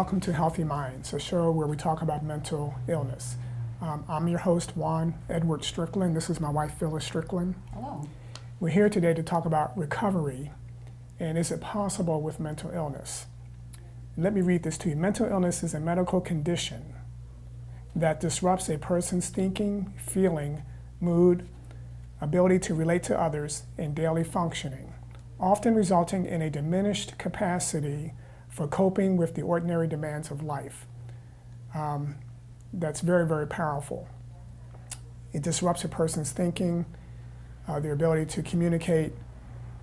welcome to Healthy Minds, a show where we talk about mental illness. I'm your host, Juan Edward Strickland. This is my wife, Phyllis Strickland. Hello. We're here today to talk about recovery and is it possible with mental illness? Let me read this to you. Mental illness is a medical condition that disrupts a person's thinking, feeling, mood, ability to relate to others, and daily functioning, often resulting in a diminished capacity for coping with the ordinary demands of life. That's very, very powerful. It disrupts a person's thinking, their ability to communicate,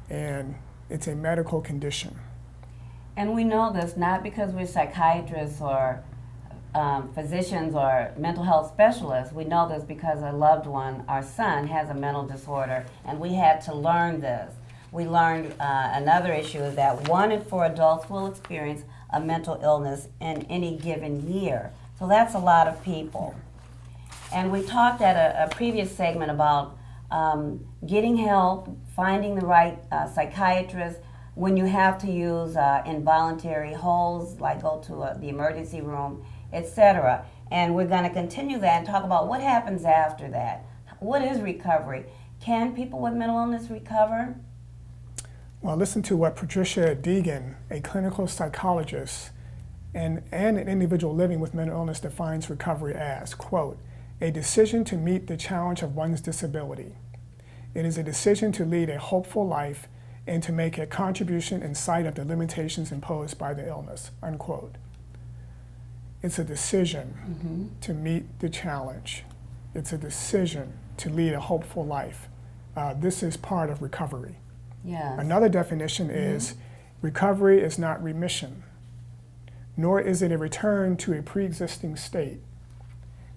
and it's a medical condition. And we know this not because we're psychiatrists or physicians or mental health specialists. We know this because a loved one, our son, has a mental disorder, and we had to learn this. We learned another issue is that 1 in 4 adults will experience a mental illness in any given year. So that's a lot of people. And we talked at a previous segment about getting help, finding the right psychiatrist, when you have to use involuntary holds, like go to the emergency room, etc. And we're going to continue that and talk about what happens after that. What is recovery? Can people with mental illness recover? Well, listen to what Patricia Deegan, a clinical psychologist and an individual living with mental illness, defines recovery as, quote, a decision to meet the challenge of one's disability. It is a decision to lead a hopeful life and to make a contribution in sight of the limitations imposed by the illness, unquote. It's a decision to meet the challenge. It's a decision to lead a hopeful life. This is part of recovery. Yes. Another definition is recovery is not remission, nor is it a return to a pre-existing state.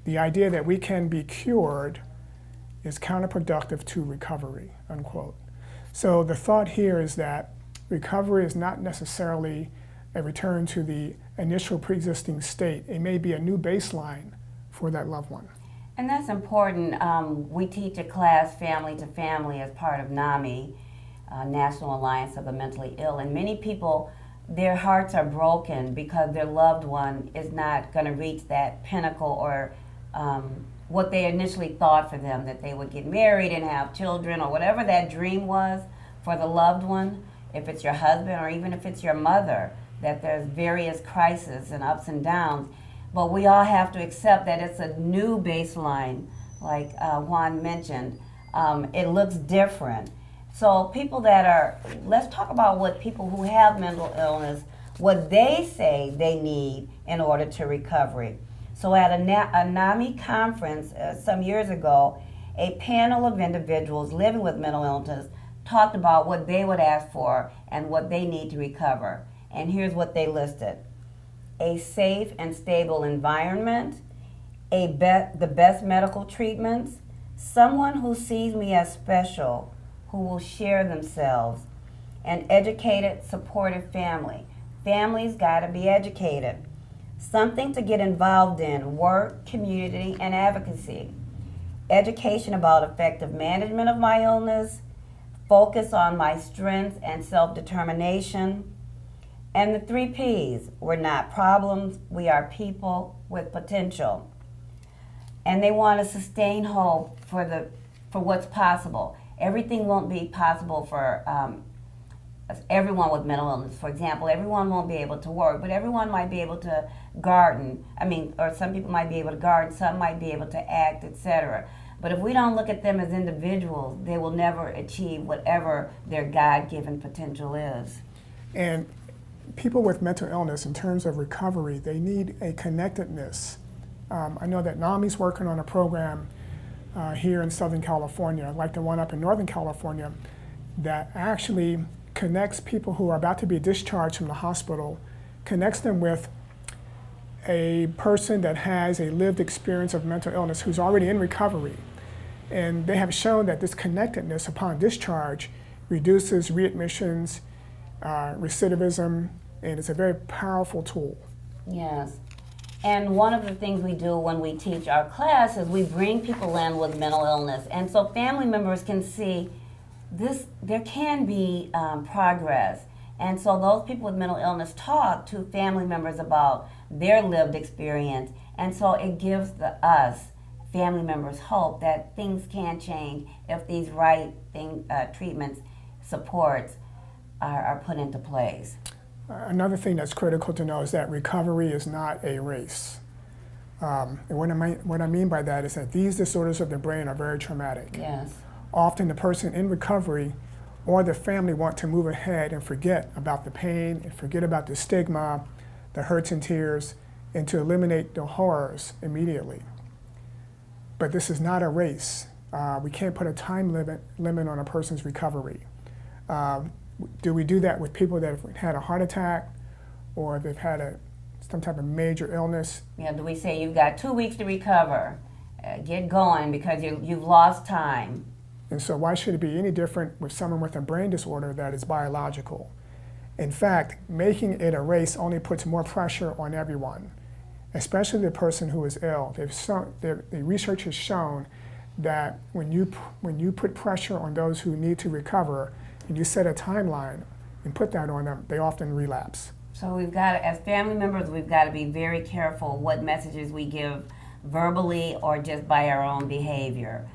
The idea that we can be cured is counterproductive to recovery, unquote. So the thought here is that recovery is not necessarily a return to the initial pre-existing state. It may be a new baseline for that loved one. And that's important. We teach a class, Family to Family, as part of NAMI, National Alliance of the Mentally Ill. And many people, their hearts are broken because their loved one is not going to reach that pinnacle or what they initially thought for them, that they would get married and have children or whatever that dream was for the loved one, if it's your husband or even if it's your mother, that there's various crises and ups and downs. But we all have to accept that it's a new baseline, like Juan mentioned. It looks different. So people that are, let's talk about what people who have mental illness, what they say they need in order to recovery. So at a NAMI conference some years ago, a panel of individuals living with mental illness talked about what they would ask for and what they need to recover. And here's what they listed: a safe and stable environment, the best medical treatments, someone who sees me as special, who will share themselves, an educated, supportive family. Families gotta be educated. Something to get involved in, work, community, and advocacy. Education about effective management of my illness, focus on my strengths and self-determination. And the 3 Ps, we're not problems, we are people with potential. And they want to sustain hope for what's possible. Everything won't be possible for everyone with mental illness. For example, everyone won't be able to work, but everyone might be able to garden. Or some people might be able to garden, some might be able to act, etc. But if we don't look at them as individuals, they will never achieve whatever their God-given potential is. And people with mental illness, in terms of recovery, they need a connectedness. I know that NAMI's working on a program here in Southern California, like the one up in Northern California, that actually connects people who are about to be discharged from the hospital, connects them with a person that has a lived experience of mental illness who's already in recovery. And they have shown that this connectedness upon discharge reduces readmissions, recidivism, and it's a very powerful tool. Yes. And one of the things we do when we teach our class is we bring people in with mental illness. And so family members can see this, there can be progress. And so those people with mental illness talk to family members about their lived experience. And so it gives us, family members, hope that things can change if these treatments, supports are put into place. Another thing that's critical to know is that recovery is not a race. And what I mean by that is that these disorders of the brain are very traumatic. Yes. Often the person in recovery or the family want to move ahead and forget about the pain and forget about the stigma, the hurts and tears, and to eliminate the horrors immediately. But this is not a race. We can't put a time limit on a person's recovery. Do we do that with people that have had a heart attack or they've had some type of major illness? Yeah, do we say you've got 2 weeks to recover? Get going because you've lost time. And so why should it be any different with someone with a brain disorder that is biological? In fact, making it a race only puts more pressure on everyone, especially the person who is ill. The research has shown that when you put pressure on those who need to recover and you set a timeline and put that on them, they often relapse. So we've got to, as family members, we've got to be very careful what messages we give verbally or just by our own behavior.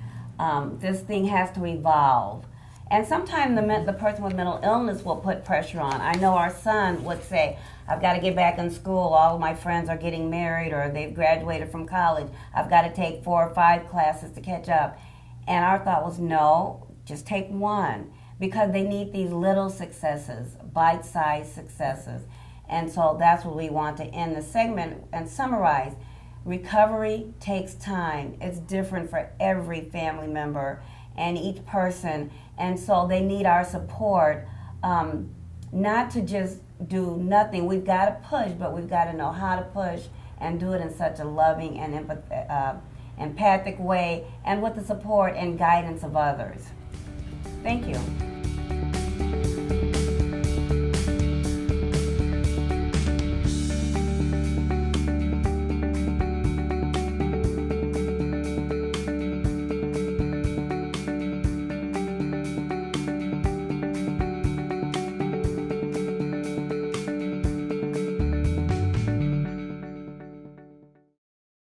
This thing has to evolve. And sometimes the person with mental illness will put pressure on. I know our son would say, I've got to get back in school. All of my friends are getting married or they've graduated from college. I've got to take 4 or 5 classes to catch up. And our thought was, no, just take one. Because they need these little successes, bite-sized successes. And so that's what we want to end the segment and summarize. Recovery takes time. It's different for every family member and each person. And so they need our support, not to just do nothing. We've got to push, but we've got to know how to push and do it in such a loving and empathic way and with the support and guidance of others. Thank you.